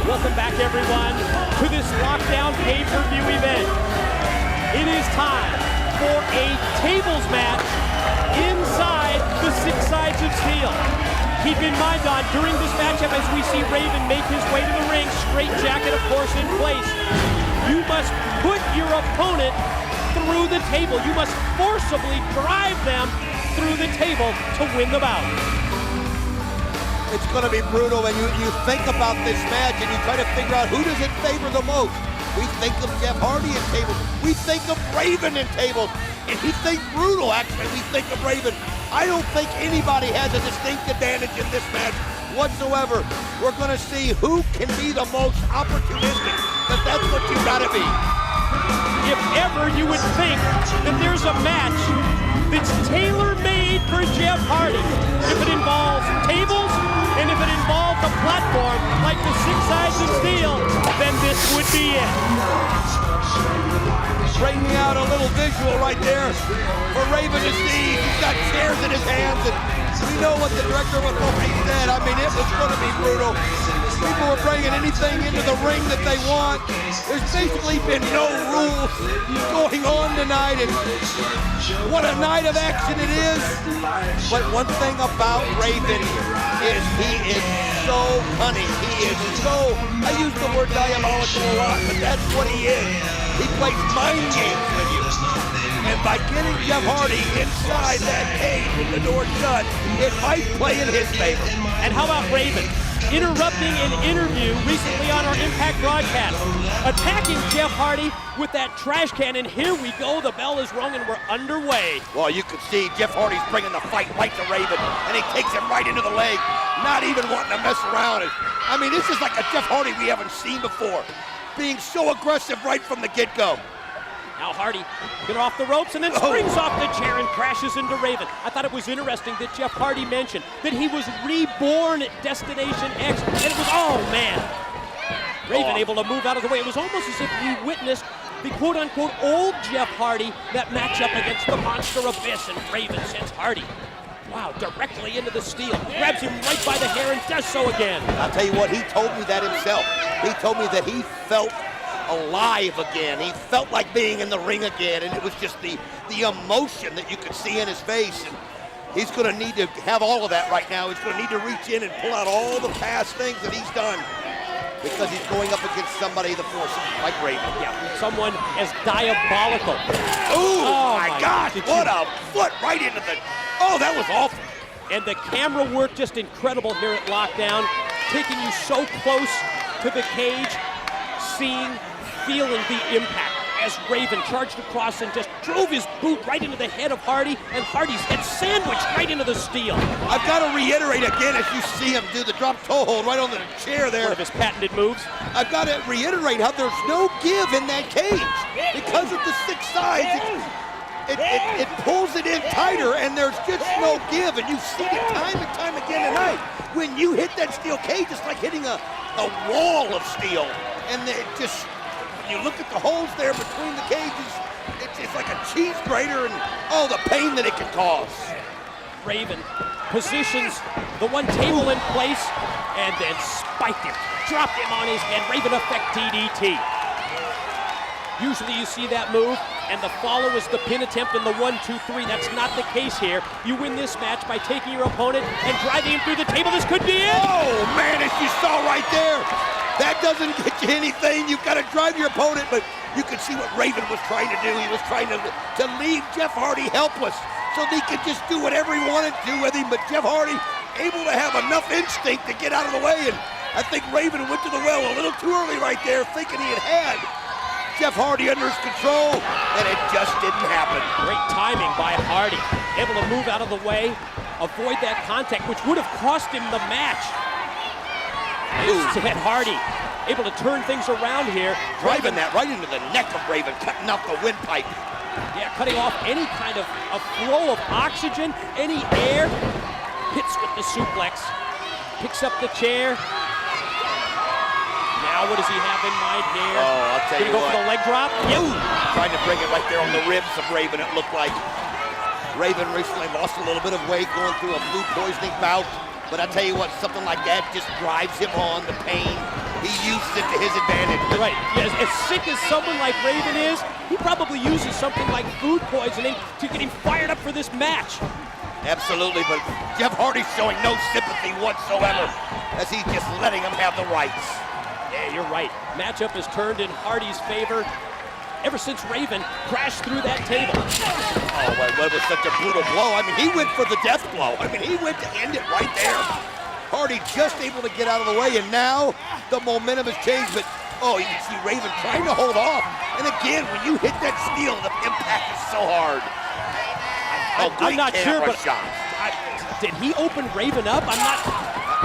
Welcome back, everyone, to this lockdown pay-per-view event. It is time for a tables match inside the Six Sides of Steel. Keep in mind, Don, during this matchup, as we see Raven make his way to the ring, straight jacket, of course, in place, you must put your opponent through the table. You must forcibly drive them through the table to win the bout. It's going to be brutal, and you think about this match and you try to figure out who does it favor the most. We think of Jeff Hardy in tables. We think of Raven in tables. And he thinks brutal, actually. We think of Raven. I don't think anybody has a distinct advantage in this match whatsoever. We're going to see who can be the most opportunistic, because that's what you got to be. If ever you would think that there's a match that's tailor-made for Jeff Hardy, if it involves tables and if it involves a platform like the Six Sides of Steel, then this would be it. Bringing out a little visual right there for Raven to see. He's got chairs in his hands, and we know what the director of authority said. I mean, it was going to be brutal. People are bringing anything into the ring that they want. There's basically been no rules going on tonight, and what a night of action it is. But one thing about Raven is he is so cunning. He is so, I use the word diabolical a lot, but that's what he is. He plays mind games with you. And by getting Jeff Hardy inside that cage with the door shut, it might play in his favor. And how about Raven interrupting an interview recently on our Impact broadcast, attacking Jeff Hardy with that trash can, and here we go, the bell is rung and we're underway. Well, you can see Jeff Hardy's bringing the fight right to Raven, and he takes him right into the leg, not even wanting to mess around. I mean, this is like a Jeff Hardy we haven't seen before, being so aggressive right from the get-go. Now Hardy get off the ropes and then springs off the chair and crashes into Raven. I thought it was interesting that Jeff Hardy mentioned that he was reborn at Destination X, and it was, oh man, Raven able to move out of the way. It was almost as if we witnessed the quote-unquote old Jeff Hardy that matchup against the Monster Abyss, and Raven sends Hardy, wow, directly into the steel, grabs him right by the hair and does so again. I'll tell you what, he told me that himself. He told me that he felt alive again. He felt like being in the ring again, and it was just the emotion that you could see in his face. And he's going to need to have all of that right now. He's going to need to reach in and pull out all the past things that he's done, because he's going up against somebody the force like Raven. Yeah, someone as diabolical. Ooh, oh my gosh, what a foot right into the, oh, that was awful. And the camera work just incredible here at Lockdown, taking you so close to the cage, seeing, feeling the impact as Raven charged across and just drove his boot right into the head of Hardy, and Hardy's head sandwiched right into the steel. I've got to reiterate again, as you see him do the drop toe hold right on the chair there. One of his patented moves. I've got to reiterate how there's no give in that cage. Because of the six sides, it pulls it in tighter, and there's just no give. And you've seen it time and time again tonight. When you hit that steel cage, it's like hitting a wall of steel. And it just, when you look at the holes there between the cages, it's like a cheese grater, and oh, the pain that it can cause. Raven positions the one table in place and then spiked him, dropped him on his head. Raven effect DDT. Usually you see that move, and the follow is the pin attempt in the 1-2-3. That's not the case here. You win this match by taking your opponent and driving him through the table. This could be it. Oh, man, as you saw right there, that doesn't get you anything. You've got to drive your opponent, but you could see what Raven was trying to do. He was trying to leave Jeff Hardy helpless so he could just do whatever he wanted to do with him, but Jeff Hardy able to have enough instinct to get out of the way, and I think Raven went to the well a little too early right there, thinking he had Jeff Hardy under his control, and it just didn't happen. Great timing by Hardy, able to move out of the way, avoid that contact, which would have cost him the match. Instead, Hardy able to turn things around here. Driving that right into the neck of Raven, cutting off the windpipe. Yeah, cutting off any kind of a flow of oxygen, any air. Hits with the suplex, picks up the chair. Now what does he have in mind here? Oh, I'll tell you what. Gonna go for the leg drop? Yep. Trying to bring it right there on the ribs of Raven, it looked like. Raven recently lost a little bit of weight going through a food poisoning bout. But I tell you what, something like that just drives him on, the pain. he uses it to his advantage. Right. Yeah, as sick as someone like Raven is, he probably uses something like food poisoning to get him fired up for this match. Absolutely, but Jeff Hardy's showing no sympathy whatsoever as he's just letting him have the rights. Yeah, you're right. Matchup has turned in Hardy's favor ever since Raven crashed through that table. Oh, my God, it was such a brutal blow. I mean, he went for the death blow. I mean, he went to end it right there. Hardy just able to get out of the way, and now the momentum has changed, but oh, you can see Raven trying to hold off. And again, when you hit that steel, the impact is so hard. I'm not sure, but shot. Did he open Raven up? I'm not.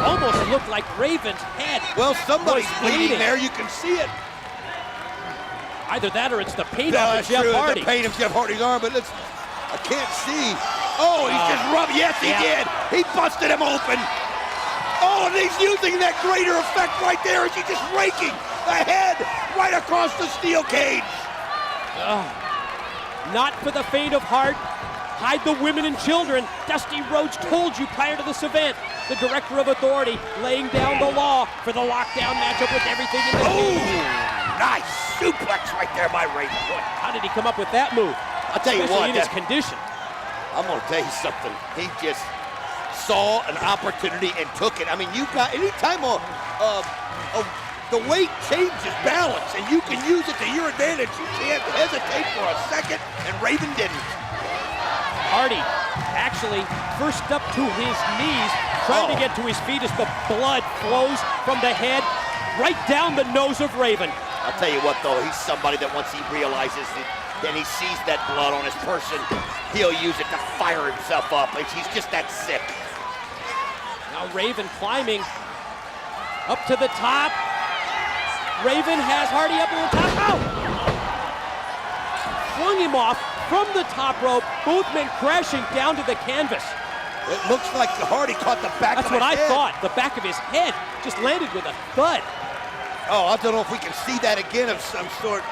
Almost looked like Raven's head. Well, somebody's was bleeding there. You can see it. Either that or it's the paint off of Jeff Hardy. The paint of Jeff Hardy's arm, but I can't see. Oh, he's just rubbed. Yes, he did. He busted him open. Oh, and he's using that greater effect right there as he's just raking the head right across the steel cage. Not for the faint of heart. Hide the women and children. Dusty Rhodes told you prior to this event. The Director of Authority laying down the law for the lockdown matchup with everything in the cage. Nice suplex right there by Raven. How did he come up with that move? I'll tell you what. In his condition. I'm going to tell you something. He just saw an opportunity and took it. I mean, you got anytime the weight changes balance and you can use it to your advantage, you can't hesitate for a second, and Raven didn't. Hardy actually first up to his knees, trying to get to his feet as the blood flows from the head right down the nose of Raven. I'll tell you what, though, he's somebody that once he realizes that and he sees that blood on his person, he'll use it to fire himself up. He's just that sick. Now Raven climbing up to the top. Raven has Hardy up to the top. Oh! Flung him off from the top rope, both men crashing down to the canvas. It looks like Hardy caught the back of his head. That's what I thought. The back of his head just landed with a thud. Oh, I don't know if we can see that again of some sort.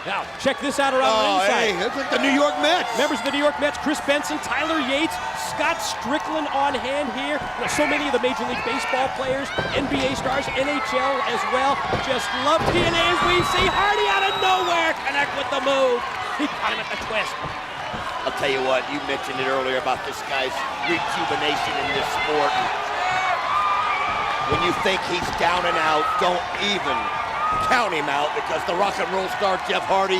Now, check this out around the inside. Hey, that's like the New York Mets. Members of the New York Mets, Chris Benson, Tyler Yates, Scott Strickland on hand here. You know, so many of the Major League Baseball players, NBA stars, NHL as well. Just love TNA as we see Hardy out of nowhere connect with the move. He caught him at the twist. I'll tell you what, you mentioned it earlier about this guy's rejuvenation in this sport. When you think he's down and out, don't even count him out, because the rock and roll star Jeff Hardy,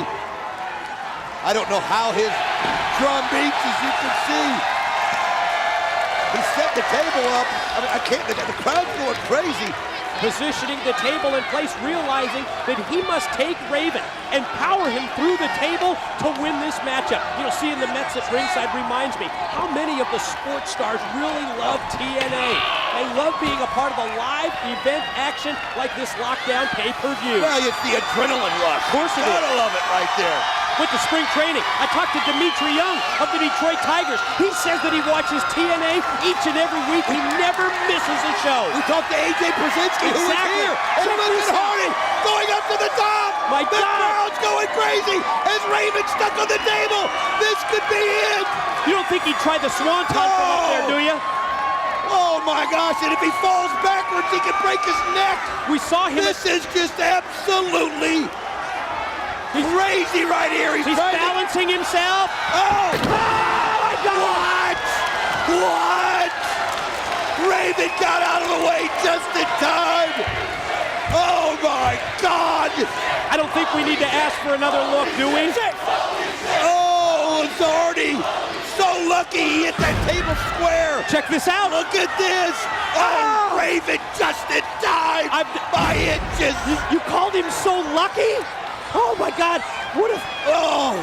I don't know how his drum beats, as you can see. He set the table up. I mean, I can't, the crowd's going crazy. Positioning the table in place, realizing that he must take Raven and power him through the table to win this matchup. You know, seeing the Mets at ringside reminds me how many of the sports stars really love TNA. They love being a part of a live event action like this lockdown pay-per-view. Well, it's the adrenaline rush. Of course it is. Gotta love it right there. With the spring training, I talked to Dimitri Young of the Detroit Tigers. He says that he watches TNA each and every week. He never misses a show. We talked to AJ Brzezinski, who is here. And look at Hardy going up to the top. My the God. crowd's going crazy as Raven stuck on the table. This could be it. You don't think he'd try the swanton from up there, do you? Oh my gosh, and if he falls backwards, he could break his neck. We saw him. This is just absolutely crazy right here. He's balancing himself. Oh! My God! What? Raven got out of the way just in time. Oh my God! I don't think we need to ask for another look, do we? Oh, Hardy, so lucky he hit that table square. Check this out. Look at this. Oh, Raven just in time by inches. You called him so lucky? Oh my God! What if? Oh!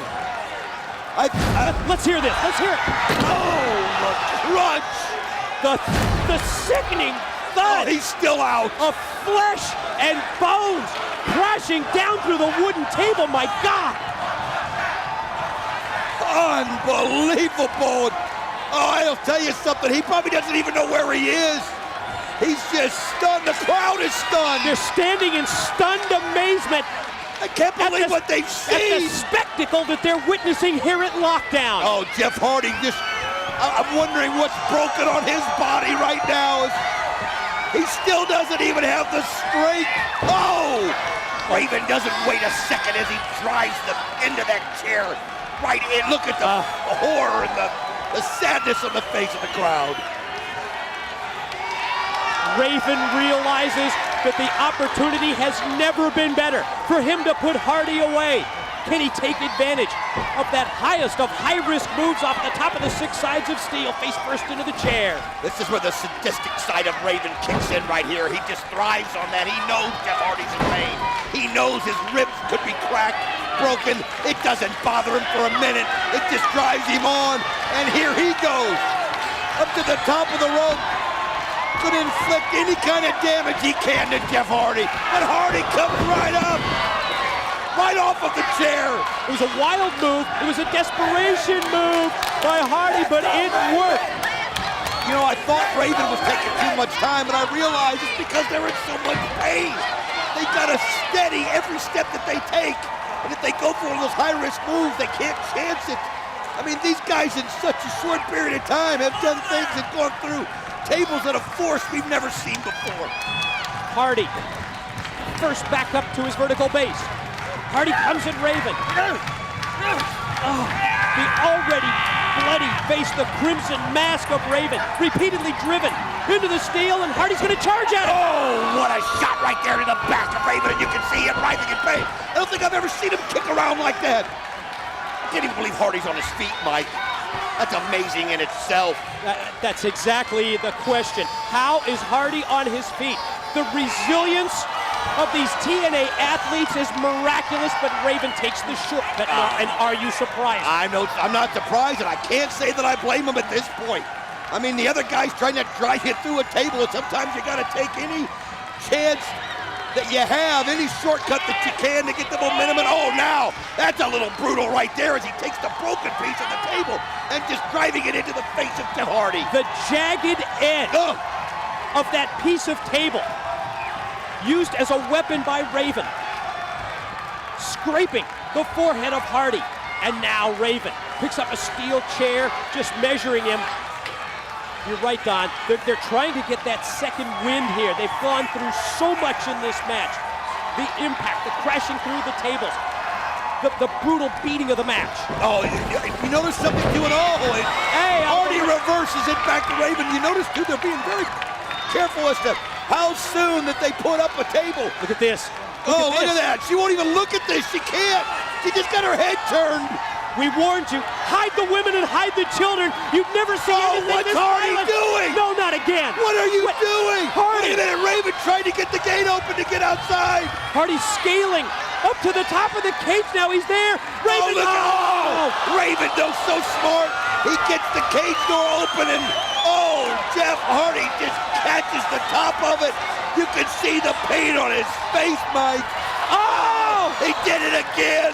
Let's hear this. Let's hear it. Oh, the crunch! The sickening thud. Oh, he's still out. Of flesh and bones crashing down through the wooden table. My God! Unbelievable! Oh, I'll tell you something. He probably doesn't even know where he is. He's just stunned. The crowd is stunned. They're standing in stunned amazement. I can't believe what they've seen. At the spectacle that they're witnessing here at Lockdown. Oh, Jeff Hardy just, I'm wondering what's broken on his body right now. He still doesn't even have the break. Oh! Raven doesn't wait a second as he drives them into that chair. Right in. Look at the horror and the sadness on the face of the crowd. Raven realizes that the opportunity has never been better for him to put Hardy away. Can he take advantage of that highest of high-risk moves off the top of the 6 sides of steel, face first into the chair? This is where the sadistic side of Raven kicks in right here. He just thrives on that. He knows Jeff Hardy's in pain. He knows his ribs could be cracked, broken. It doesn't bother him for a minute. It just drives him on. And here he goes, up to the top of the rope. Could inflict any kind of damage he can to Jeff Hardy. But Hardy comes right up. Right off of the chair. It was a wild move. It was a desperation move by Hardy, but it worked. You know, I thought Raven was taking too much time, but I realized it's because they're in so much pain. They gotta steady every step that they take. And if they go for one of those high-risk moves, they can't chance it. I mean, these guys in such a short period of time have done things and gone through tables at a force we've never seen before. Hardy, first back up to his vertical base. Hardy comes at Raven. The already bloody face, the crimson mask of Raven, repeatedly driven into the steel, and Hardy's gonna charge at him. Oh, what a shot right there to the back of Raven, and you can see him writhing in pain. I don't think I've ever seen him kick around like that. I can't even believe Hardy's on his feet, Mike. That's amazing in itself. That's exactly the question. How is Hardy on his feet? The resilience of these TNA athletes is miraculous, but Raven takes the shortcut now, and are you surprised? I'm not surprised, and I can't say that I blame him at this point. I mean, the other guy's trying to drive you through a table, and sometimes you gotta take any chance that you have, any shortcut that you can to get the momentum. And oh, now that's a little brutal right there as he takes the broken piece of the table and just driving it into the face of Jeff Hardy. The jagged edge of that piece of table used as a weapon by Raven, scraping the forehead of Hardy. And now Raven picks up a steel chair, just measuring him. You're right, Don. They're trying to get that second wind here. They've gone through so much in this match. The impact, the crashing through the tables, the brutal beating of the match. Oh, you notice something to it all. Hey, Hardy reverses it back to Raven. You notice, too, they're being very careful as to how soon that they put up a table. Look at this. Look at that. She won't even look at this. She can't. She just got her head turned. We warned you. Hide the women and hide the children. You've never seen anything this Hardy violent. doing? No, not again. What are you doing? Hardy. Wait a minute. Raven trying to get the gate open to get outside. Hardy's scaling up to the top of the cage now. He's there. Raven. Raven, though, so smart. He gets the cage door open, and Jeff Hardy just catches the top of it. You can see the pain on his face, Mike. Oh, he did it again.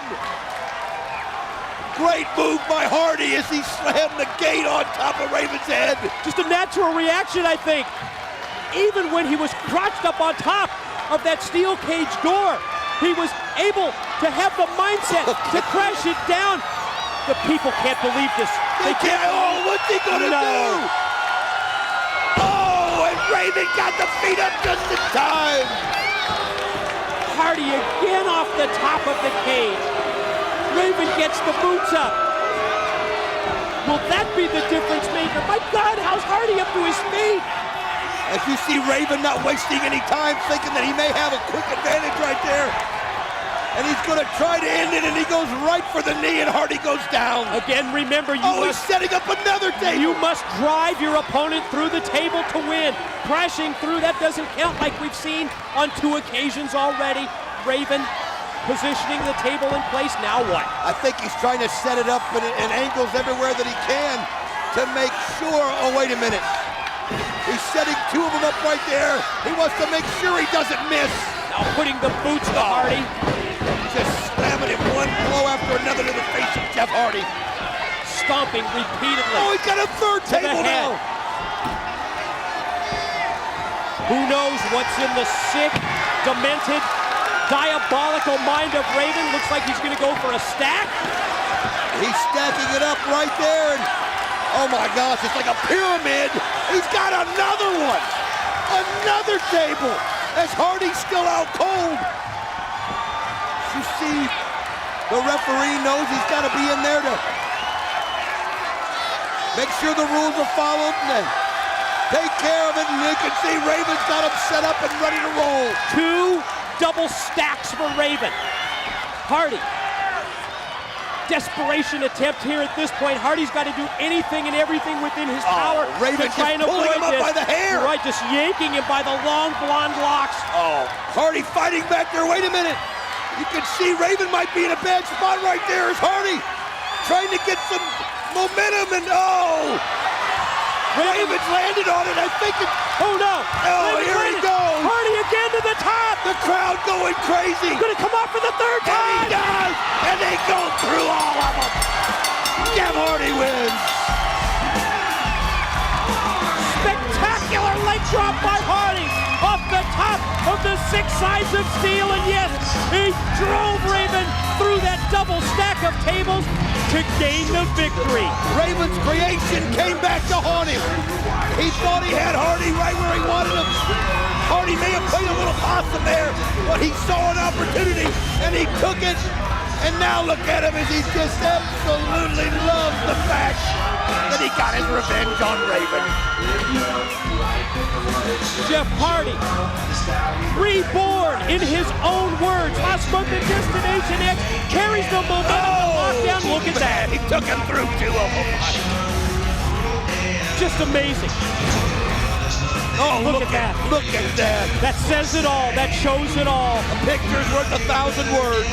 Great move by Hardy as he slammed the gate on top of Raven's head. Just a natural reaction, I think. Even when he was crouched up on top of that steel cage door, he was able to have the mindset to crash it down. The people can't believe this. They can't. Oh, what's he gonna do? Oh, and Raven got the feet up just in time. Hardy again off the top of the cage. Raven gets the boots up. Will that be the difference maker? My God, how's Hardy up to his feet? As you see Raven not wasting any time, thinking that he may have a quick advantage right there. And he's going to try to end it, and he goes right for the knee, and Hardy goes down. Again, remember, he's setting up another table. You must drive your opponent through the table to win. Crashing through, that doesn't count like we've seen on 2 occasions already. Raven positioning the table in place. Now what? I think he's trying to set it up in angles everywhere that he can to make sure. Oh, wait a minute. He's setting 2 of them up right there. He wants to make sure he doesn't miss. Now putting the boots to Hardy. Just slamming him one blow after another to the face of Jeff Hardy. Stomping repeatedly. Oh, he's got a 3rd table now. Who knows what's in the sick, demented, diabolical mind of Raven. Looks like he's going to go for a stack. He's stacking it up right there. And, oh my gosh, it's like a pyramid. He's got another one. Another table. as Hardy's still out cold. You see, the referee knows he's got to be in there to make sure the rules are followed and then take care of it. And you can see Raven's got him set up and ready to roll. 2 double stacks for Raven. Hardy. Desperation attempt here at this point. Hardy's got to do anything and everything within his power Raven to try and just pulling avoid him up this. by the hair. You're right, just yanking him by the long blonde locks. Oh, Hardy fighting back there. Wait a minute. You can see Raven might be in a bad spot right there. Is Hardy trying to get some momentum and Raven's landed on it. I think it. Oh no! Oh, here he goes. Hardy again to the top. The crowd going crazy. Gonna come off for the 3rd And time. he does. And they go through all of them. Jeff Hardy wins. Spectacular leg drop by Hardy off the top of the 6 sides of steel, and yes, he drove Raven through that double stack of tables to gain the victory. Raven's creation came back to haunt him. He thought he had Hardy right where he wanted him. Hardy may have played a little possum there, but he saw an opportunity and he took it. And now look at him as he just absolutely loves the fact that he got his revenge on Raven. Jeff Hardy, reborn in his own words. Last month at Destination X, carries the momentum to lockdown. Look at that. He took him through 2 of them. Just amazing. Oh, Look at that. Look at that. That says it all. That shows it all. A picture's worth 1,000 words.